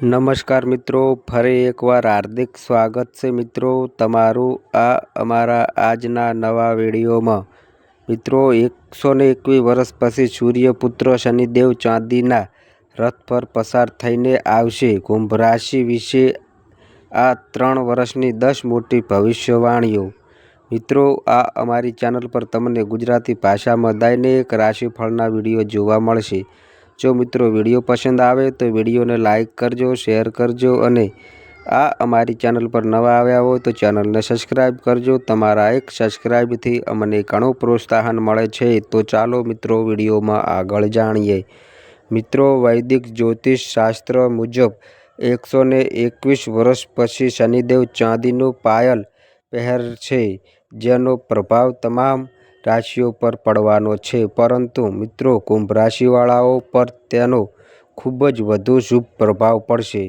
નમસ્કાર મિત્રો, ફરી એકવાર હાર્દિક સ્વાગત છે મિત્રો તમારું આ અમારા આજના નવા વિડીયોમાં। મિત્રો 121 વર્ષ પછી સૂર્યપુત્ર શનિદેવ ચાંદીના રથ પર પસાર થઈને આવશે। કુંભ રાશિ વિશે આ 3 વર્ષની 10 મોટી ભવિષ્યવાણીઓ। મિત્રો આ અમારી ચેનલ પર તમને ગુજરાતી ભાષામાં દૈનિક રાશિફળના વિડીયો જોવા મળશે। જો મિત્રો વિડીયો પસંદ આવે તો વિડીયોને લાઇક કરજો, શેર કરજો અને આ અમારી ચેનલ પર નવા આવ્યા હોય તો ચેનલને સબસ્ક્રાઈબ કરજો। તમારા એક સબસ્ક્રાઈબથી અમને ઘણું પ્રોત્સાહન મળે છે। તો ચાલો મિત્રો વિડીયોમાં આગળ જાણીએ। મિત્રો વૈદિક જ્યોતિષ શાસ્ત્ર મુજબ 121 વર્ષ પછી શનિદેવ ચાંદીનું પાયલ પહેરશે, જેનો પ્રભાવ તમામ રાશિઓ પર પડવાનો છે, પરંતુ મિત્રો કુંભ રાશિવાળાઓ પર તેનો ખૂબ જ વધુ શુભ પ્રભાવ પડશે।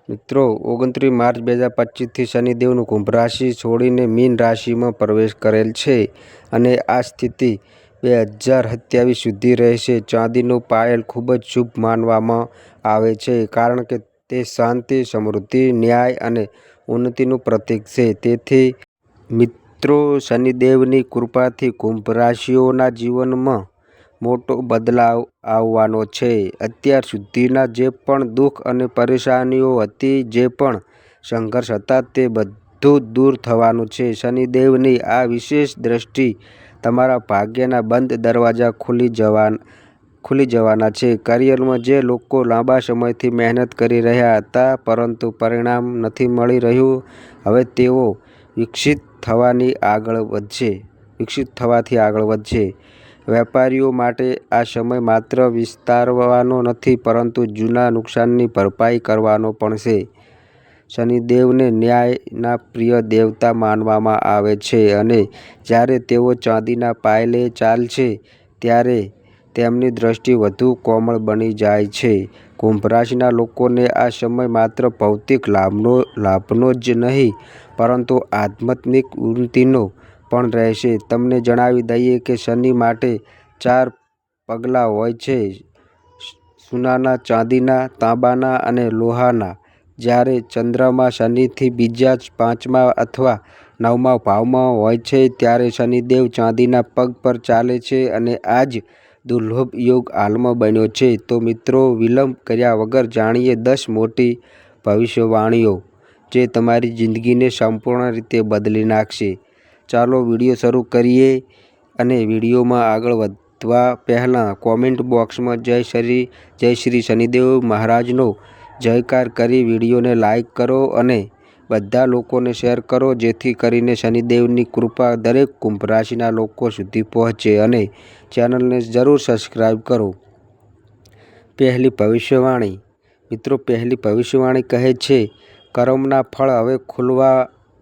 મિત્રો 29 માર્ચ 2025થી શનિદેવનું કુંભ રાશિ છોડીને મીન રાશિમાં પ્રવેશ કરેલ છે અને આ સ્થિતિ 2027 સુધી રહેશે। ચાંદીનું પાયલ ખૂબ જ શુભ માનવામાં આવે છે, કારણ કે તે શાંતિ, સમૃદ્ધિ, ન્યાય અને ઉન્નતિનું પ્રતીક છે। તેથી મિત્રો શનિદેવની કૃપાથી કુંભ રાશિઓના જીવનમાં મોટો બદલાવ આવવાનો છે। અત્યાર સુધીના જે પણ દુઃખ અને પરેશાનીઓ હતી, જે પણ સંઘર્ષ હતા, તે બધું દૂર થવાનું છે। શનિદેવની આ વિશેષ દ્રષ્ટિ તમારા ભાગ્યના બંધ દરવાજા ખુલી જવાના છે। કરિયરમાં જે લોકો લાંબા સમયથી મહેનત કરી રહ્યા હતા પરંતુ પરિણામ નથી મળી રહ્યું, હવે તેઓ વિકસિત થવાથી આગળ વધશે। વેપારીઓ માટે આ સમય માત્ર વિસ્તારવાનો નથી, પરંતુ જૂના નુકસાનની ભરપાઈ કરવાનો પણ છે। શનિદેવને ન્યાયના પ્રિય દેવતા માનવામાં આવે છે અને જ્યારે તેઓ ચાંદીના પાયલે ચાલશે ત્યારે તેમની દ્રષ્ટિ વધુ કોમળ બની જાય છે। કુંભ રાશિના લોકોને આ સમય માત્ર ભૌતિક લાભનો જ નહીં, પરંતુ આધ્યાત્મિક ઉન્નતિનો પણ રહેશે। તમને જણાવી દઈએ કે શનિ માટે 4 પગલાં હોય છે: સોનાના, ચાંદીના, તાંબાના અને લોહાના। જ્યારે ચંદ્રમા શનિથી બીજા, 5મા અથવા 9મા ભાવમાં હોય છે, ત્યારે શનિદેવ ચાંદીના પગ પર ચાલે છે અને આ જ દુર્લભ યોગ હાલમાં બન્યો છે। તો મિત્રો વિલંબ કર્યા વગર જાણીએ 10 મોટી ભવિષ્યવાણીઓ, જે તમારી જિંદગીને સંપૂર્ણ રીતે બદલી નાખશે। ચાલો વિડીયો શરૂ કરીએ અને વિડીયોમાં આગળ વધવા પહેલાં કોમેન્ટ બોક્સમાં જય શ્રી શનિદેવ મહારાજનો જયકાર કરી વિડીયોને લાઇક કરો અને બધા લોકોને શેર કરો, જેથી કરીને શનિદેવની કૃપા દરેક કુંભ રાશિના લોકો સુધી પહોંચે અને ચેનલને જરૂર સબસ્ક્રાઈબ કરો। પહેલી ભવિષ્યવાણી। મિત્રો પહેલી ભવિષ્યવાણી કહે છે, કર્મના ફળ હવે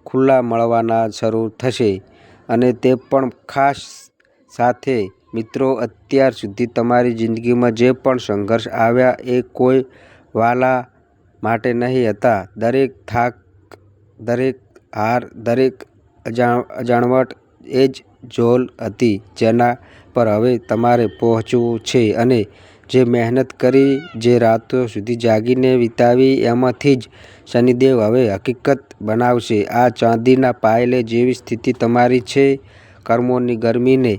ખુલ્લા મળવાના શરૂ થશે અને તે પણ ખાસ સાથે। મિત્રો અત્યાર સુધી તમારી જિંદગીમાં જે પણ સંઘર્ષ આવ્યા એ કોઈ વાલા માટે નહીં હતા। દરેક થાક, દરેક હાર, દરેક અજાણવટ એ જ ઝોલ હતી જેના પર હવે તમારે પહોંચવું છે। અને જે મહેનત કરી, જે રાતો સુધી જાગીને વિતાવી, એમાંથી જ શનિદેવ હવે હકીકત બનાવશે। આ ચાંદીના પાયલ જેવી સ્થિતિ તમારી છે, કર્મોની ગરમીને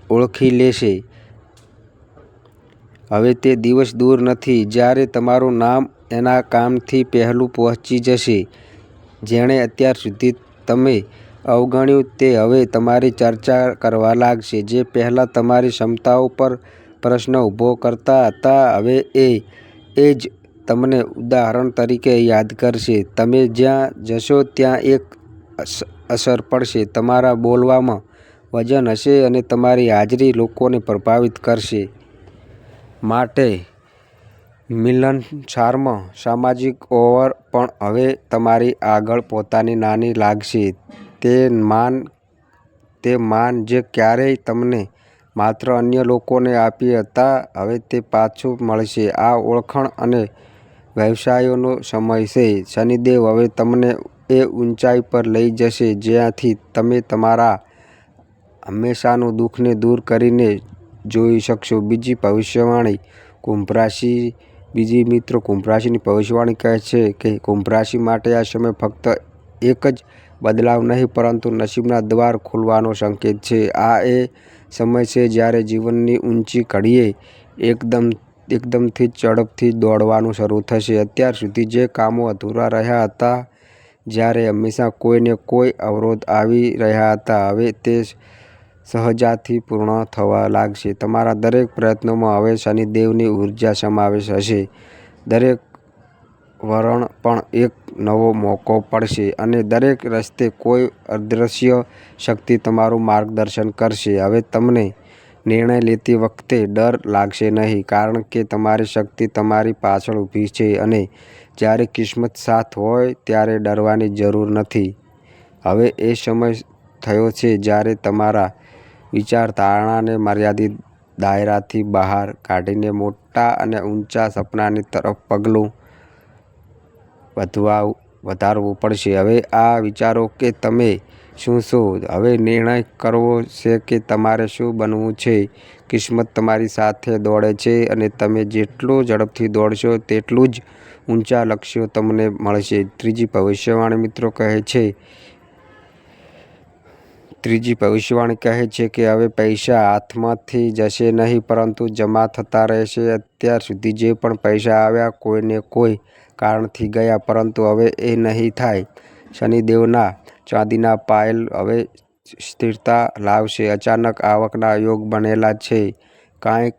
ઓળખી લેશે। હવે તે દિવસ દૂર નથી જ્યારે તમારું નામ એના કામથી પહેલું પહોંચી જશે। જેણે અત્યાર સુધી તમે અવગણ્યું તે હવે તમારી ચર્ચા કરવા લાગશે। જે પહેલાં તમારી ક્ષમતાઓ પર પ્રશ્ન ઊભો કરતા હતા, હવે એ જ તમને ઉદાહરણ તરીકે યાદ કરશે। તમે જ્યાં જશો ત્યાં એક અસર પડશે, તમારા બોલવામાં વજન હશે અને તમારી હાજરી લોકોને પ્રભાવિત કરશે। માટે મિલનસારમાં સામાજિક ઓફર પણ હવે તમારી આગળ પોતાની નાની લાગશે। તે માન જે ક્યારેય તમને માત્ર અન્ય લોકોને આપ્યા હતા, હવે તે પાછું મળશે। આ ઓળખાણ અને વ્યવસાયોનો સમય છે। શનિદેવ હવે તમને એ ઊંચાઈ પર લઈ જશે જ્યાંથી તમે તમારા હંમેશાનું દુઃખને દૂર કરીને જોઈ શકશો। બીજી ભવિષ્યવાણી, કુંભ રાશિ બીજી મિત્રો, કુંભ રાશિની ભવિષ્યવાણી કહે છે કે કુંભ રાશિ માટે આ સમય ફક્ત એક જ બદલાવ નહીં પરંતુ નસીબના દ્વાર ખુલવાનો સંકેત છે. આ એ સમય છે જ્યારે જીવનની ઊંચી ઘડીએ એકદમથી ઝડપથી દોડવાનું શરૂ થશે. અત્યાર સુધી જે કામો અધૂરા રહ્યા હતા, જ્યારે હંમેશા કોઈને કોઈ અવરોધ આવી રહ્યા હતા, હવે તે સહજતાથી પૂર્ણ થવા લાગશે. તમારા દરેક પ્રયત્નોમાં હવે શનિદેવની ઉર્જા સમાવેશ હશે. દરેક વલણ પર એક નવો મોકો પડશે અને દરેક રસ્તે કોઈ અદૃશ્ય શક્તિ તમારું માર્ગદર્શન કરશે. હવે તમને નિર્ણય લેતી વખતે ડર લાગશે નહીં, કારણ કે તમારી શક્તિ તમારી પાછળ ઊભી છે અને જ્યારે કિસ્મત સાથ હોય ત્યારે ડરવાની જરૂર નથી. હવે એ સમય થયો છે જ્યારે તમારા વિચારધારાને મર્યાદિત દાયરાથી બહાર કાઢીને મોટા અને ઊંચા સપનાની તરફ પગલું વધારવું પડશે. હવે આ વિચારો કે તમે શું છો. હવે નિર્ણય કરવો છે કે તમારે શું બનવું છે. કિસ્મત તમારી સાથે દોડે છે અને તમે જેટલું ઝડપથી દોડશો તેટલું જ ઊંચા લક્ષ્યો તમને મળશે. ત્રીજી ભવિષ્યવાણી મિત્રો કહે છે કે હવે પૈસા હાથમાંથી જશે નહીં પરંતુ જમા થતા રહેશે. અત્યાર સુધી જે પણ પૈસા આવ્યા કોઈને કોઈ કારણથી ગયા, પરંતુ હવે એ નહીં થાય. શનિદેવના ચાંદીના પાયલ હવે સ્થિરતા લાવશે. અચાનક આવકના યોગ બનેલા છે. કાંઈક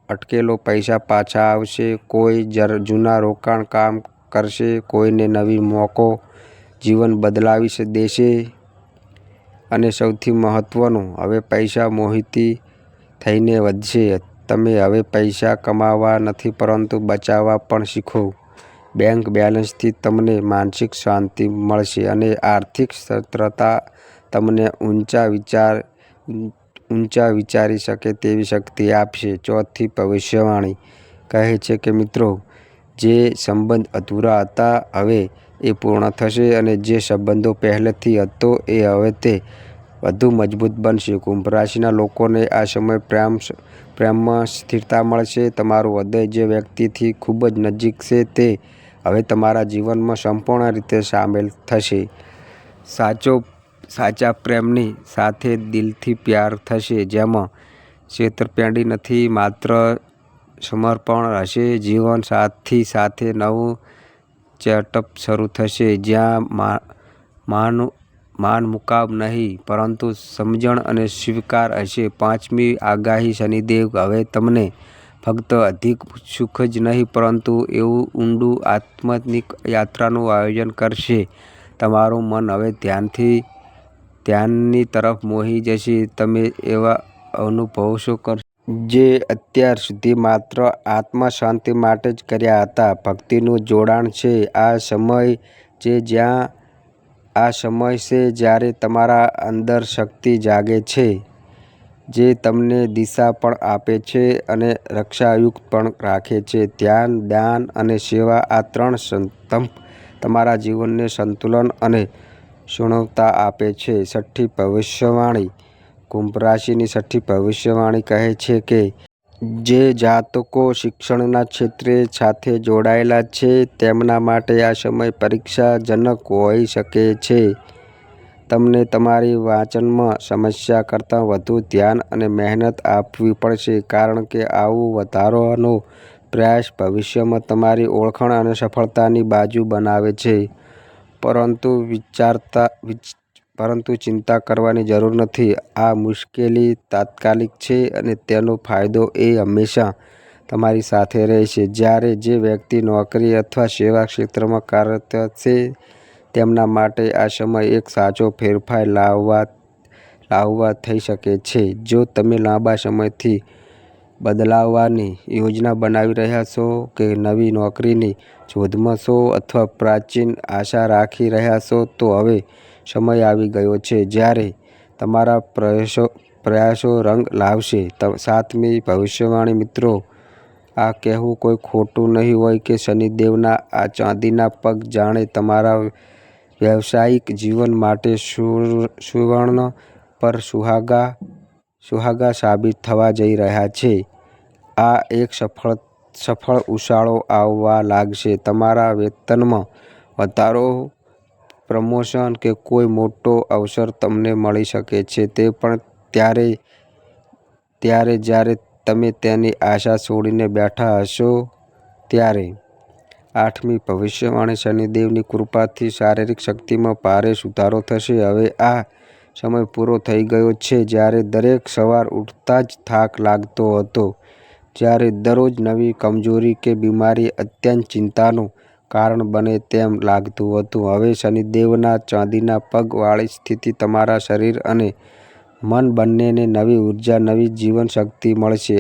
અટકેલો પૈસા પાછા આવશે. કોઈ જૂના રોકાણ કામ કરશે. કોઈને નવી મોકો જીવન બદલાવી દેશે. અને સૌથી મહત્વનું, હવે પૈસા મોહિત થઈને વધશે. તમે હવે પૈસા કમાવા નથી પરંતુ બચાવવા પણ શીખો. બેંક બેલેન્સથી તમને માનસિક શાંતિ મળશે અને આર્થિક સ્થિરતા તમને ઊંચા વિચારી શકે તેવી શક્તિ આપશે. ચોથી ભવિષ્યવાણી કહે છે કે મિત્રો, જે સંબંધ અધૂરા હતા હવે એ પૂર્ણ થશે અને જે સંબંધો પહેલેથી હતો એ હવે તે વધુ મજબૂત બનશે. કુંભ રાશિના લોકોને આ સમય પ્રેમમાં સ્થિરતા મળશે. તમારું હૃદય જે વ્યક્તિથી ખૂબ જ નજીક છે તે હવે તમારા જીવનમાં સંપૂર્ણ રીતે સામેલ થશે. સાચા પ્રેમની સાથે દિલથી પ્યાર થશે, જેમાં છેતરપિંડી નથી, માત્ર સમર્પણ હશે. જીવન સાથી સાથે નવું ચેપ્ટર શરૂ થશે, જ્યાં માન મુકાબ નહીં પરંતુ સમજણ અને સ્વીકાર હશે. પાંચમી આગાહી શનિદેવ હવે તમને ફક્ત અધિક સુખ જ નહીં પરંતુ એવું ઊંડું આધ્યાત્મિક યાત્રાનું આયોજન કરશે. તમારું મન હવે ધ્યાનની તરફ મોહી જશે. તમે એવા અનુભવો કરશો જે અત્યાર સુધી માત્ર આત્મ શાંતિ માટે જ કર્યા હતા. ભક્તિનું જોડાણ છે. આ સમય છે જ્યારે તમારા અંદર શક્તિ જાગે છે, જે તમને દિશા પણ આપે છે અને રક્ષાયુક્ત પણ રાખે છે. ધ્યાન, દાન અને સેવા, આ ત્રણ સ્તંભ તમારા જીવનને સંતુલન અને પૂર્ણતા આપે છે. છઠ્ઠી ભવિષ્યવાણી કુંભ રાશિની છઠ્ઠી ભવિષ્યવાણી કહે છે કે જે જાતકો શિક્ષણના ક્ષેત્ર સાથે જોડાયેલા છે તેમના માટે આ સમય પરીક્ષાજનક હોઈ શકે છે. તમને તમારી વાંચનમાં સમસ્યા કરતાં વધુ ધ્યાન અને મહેનત આપવી પડશે, કારણ કે આવું વધારવાનો પ્રયાસ ભવિષ્યમાં તમારી ઓળખ અને સફળતાની બાજુ બનાવે છે. પરંતુ ચિંતા કરવાની જરૂર નથી. આ મુશ્કેલી તાત્કાલિક છે અને તેનો ફાયદો એ હંમેશા તમારી સાથે રહેશે. જ્યારે જે વ્યક્તિ નોકરી અથવા સેવા ક્ષેત્રમાં કાર્યરત છે તેમના માટે આ સમય એક સાચો ફેરફાર લાવવા થઈ શકે છે. જો તમે લાંબા સમયથી બદલાવની યોજના બનાવી રહ્યા છો કે નવી નોકરીની શોધમાં છો અથવા પ્રાચીન આશા રાખી રહ્યા છો, તો હવે સમય આવી ગયો છે જ્યારે તમારા પ્રયાસો રંગ લાવશે. સાતમી ભવિષ્યવાણી મિત્રો, આ કહેવું કોઈ ખોટું નહીં હોય કે શનિદેવના આ ચાંદીના પગ જાણે તમારા વ્યવસાયિક જીવન માટે સુવર્ણ પર સુહાગા સાબિત થવા જઈ રહ્યા છે. આ એક સફળ સફળ ઉછાળો આવવા લાગશે. તમારા વેતનમાં વધારો, પ્રમોશન કે કોઈ મોટો અવસર તમને મળી શકે છે. તે પણ ત્યારે જ્યારે તમે તેની આશા છોડીને બેઠા હશો ત્યારે. 8મી ભવિષ્યવાણી. શનિદેવની કૃપાથી શારીરિક શક્તિમાં ભારે સુધારો થશે. હવે આ સમય પૂરો થઈ ગયો છે જ્યારે દરેક સવાર ઉઠતા જ થાક લાગતો હતો, જ્યારે દરરોજ નવી કમજોરી કે બીમારી અત્યંત ચિંતાનું કારણ બને તેમ લાગતું હતું. હવે શનિદેવના ચાંદીના પગ વાળી સ્થિતિ તમારા શરીર અને મન બંનેને નવી ઉર્જા, નવી જીવનશક્તિ મળશે.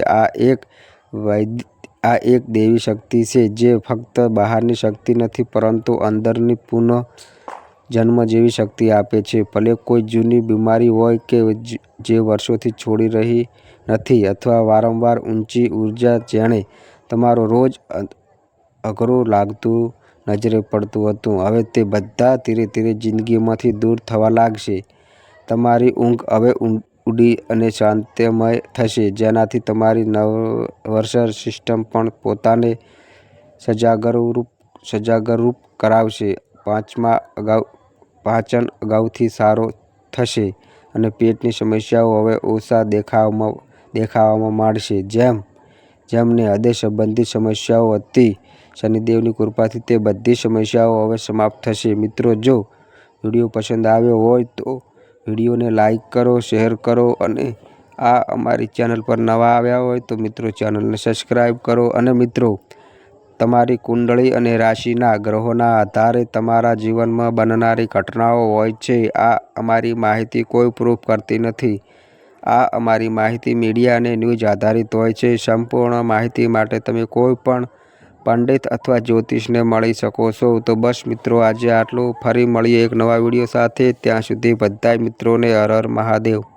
આ એક દૈવી શક્તિ છે જે ફક્ત બહારની શક્તિ નથી પરંતુ અંદરની પુનઃજન્મ જેવી શક્તિ આપે છે. ભલે કોઈ જૂની બીમારી હોય કે જે વર્ષોથી છોડી રહી નથી, અથવા વારંવાર ઊંચી ઉર્જા જેણે તમારો રોજ અઘરું લાગતું નજરે પડતું હતું, હવે તે બધા ધીરે ધીરે જિંદગીમાંથી દૂર થવા લાગશે. તમારી ઊંઘ હવે ઊંડી અને શાંતિમય થશે, જેનાથી તમારી નર્વસ સિસ્ટમ પણ પોતાને સજાગરૂપ કરાવશે. પાચન અગાઉથી સારો થશે અને પેટની સમસ્યાઓ હવે ઓછા દેખાવા માંડશે. જેમને હૃદય સંબંધિત સમસ્યાઓ હતી, શનિદેવની કૃપાથી તે બધી સમસ્યાઓ હવે સમાપ્ત થશે. મિત્રો, જો વિડીયો પસંદ આવ્યો હોય તો વિડીયોને લાઈક કરો, શેર કરો અને અમારી ચેનલ પર નવા આવ્યા હોય તો મિત્રો ચેનલને સબસ્ક્રાઈબ કરો. અને મિત્રો, તમારી કુંડળી અને રાશિના ગ્રહોના આધારે તમારા જીવનમાં બનનારી ઘટનાઓ હોય છે. અમારી માહિતી કોઈ પ્રૂફ કરતી નથી. અમારી માહિતી મીડિયા અને ન્યૂઝ આધારિત હોય છે. સંપૂર્ણ માહિતી માટે તમે કોઈ પણ પંડિત અથવા જ્યોતિષને મળી શકો છો. તો બસ મિત્રો, આજે આટલું. ફરી મળીએ એક નવા વિડીયો સાથે. ત્યાં સુધી બધાય મિત્રોને હર હર મહાદેવ.